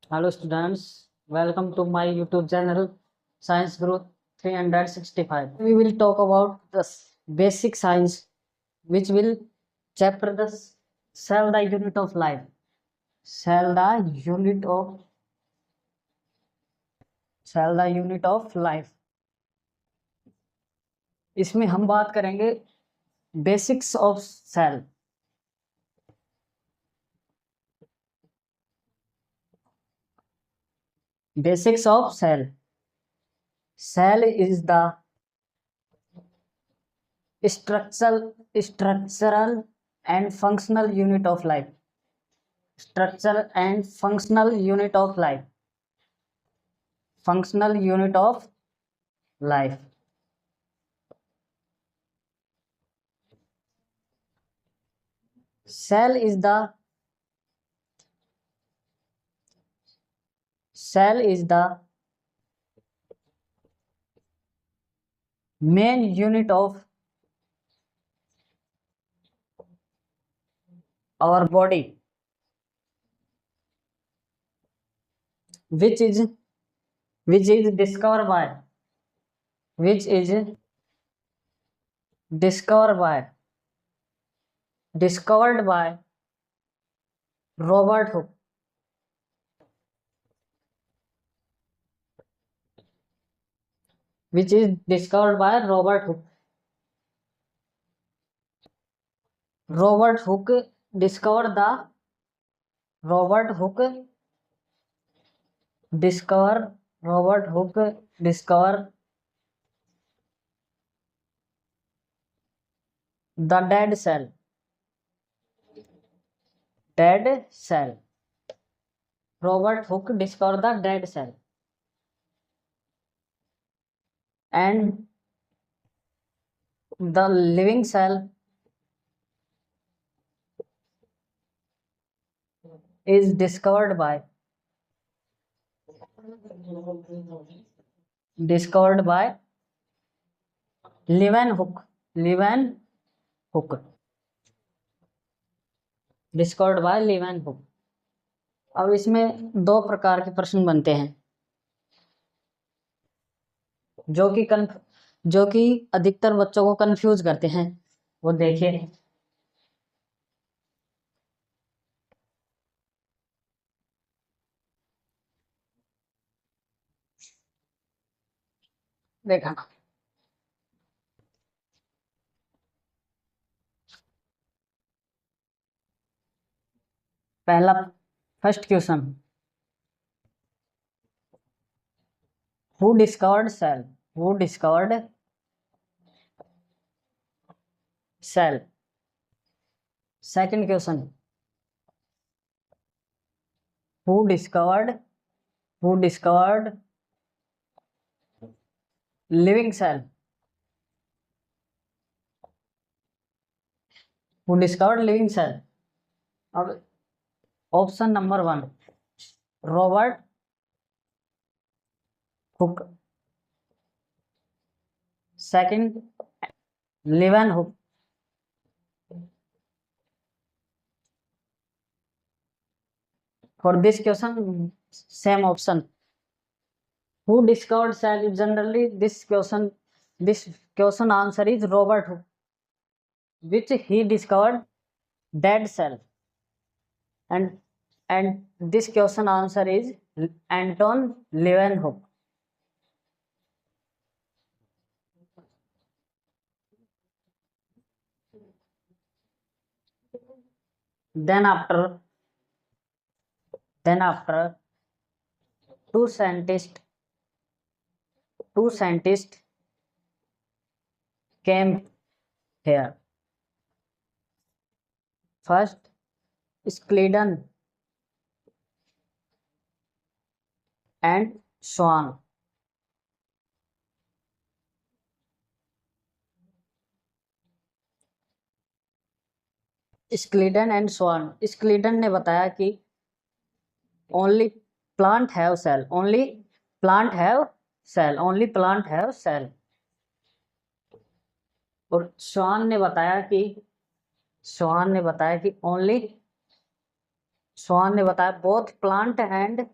Hello students, welcome to my YouTube channel Science Growth 365. We will talk about the basic science which will chapter the cell the unit of life. Cell the unit of life. इसमें हम बात करेंगे basics of cell. Basics of cell. Cell is the structural and functional unit of life. Structural and functional unit of life. Functional unit of life. Cell is the main unit of our body, which is discovered by Robert Hooke. Which is discovered by Robert Hooke. Robert Hooke discovered the dead cell. Robert Hooke discovered the dead cell. And the living cell is discovered by Leeuwenhoek. Discovered by Leeuwenhoek. अब इसमें दो प्रकार के प्रश्न बनते हैं जो कि अधिकतर बच्चों को कंफ्यूज करते हैं. वो देखिए. देखा. पहला first question. Who discovered cell? Second question. Who discovered living cell? अब option number 1 Robert Hooke. Second Leeuwenhoek. For this question, same option. Who discovered cell? Generally, this question answer is Robert Hooke, which he discovered dead cell. And this question answer is Anton Leeuwenhoek. Then after two scientists came here. First, Schleiden and Schwann. Schleiden ने बताया कि only plant have cell. और Schwann ने बताया कि both plant and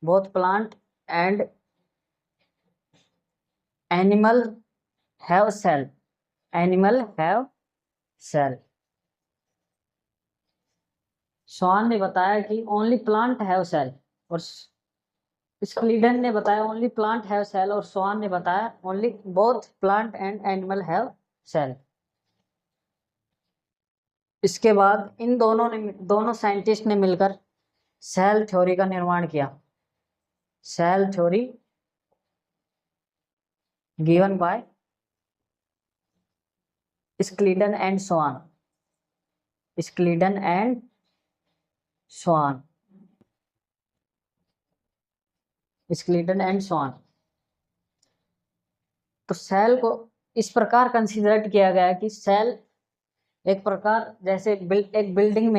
both plant and animal have cell. Animal have cell. स्वान ने बताया कि ओनली प्लांट हैव सेल, और स्क्लीडन ने बताया ओनली प्लांट हैव सेल, और स्वान ने बताया only both plant and animal have cell. इसके बाद इन दोनों साइंटिस्ट ने मिलकर सेल थ्योरी का निर्माण किया। Cell theory given by Schleiden and Schwann. Schleiden and Schwann. Schleiden and Schwann. तो सेल को इस प्रकार कंसीडर किया गया कि सेल एक प्रकार जैसे एक बिल्डिंग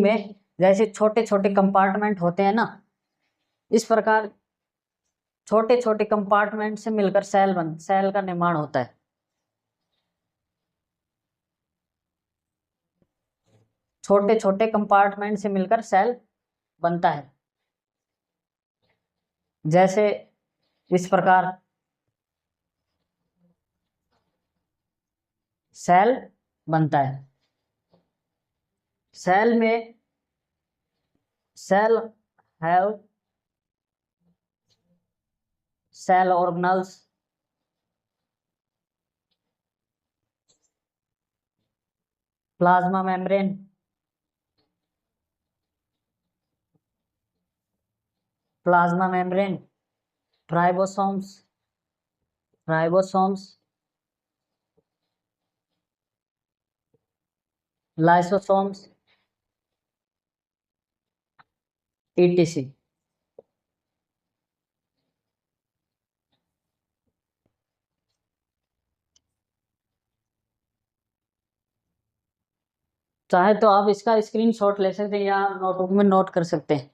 में जैसे छोटे छोटे कंपार्टमेंट होते हैं ना, इस प्रकार छोटे छोटे कंपार्टमेंट से मिलकर सेल का निर्माण होता है। छोटे छोटे कंपार्टमेंट से मिलकर सेल बनता है। जैसे इस प्रकार सेल बनता है। सेल में cell have cell organelles, plasma membrane, ribosomes, lysosomes, etc। चाहे तो आप इसका स्क्रीनशॉट ले सकते हैं या नोटबुक में नोट कर सकते हैं।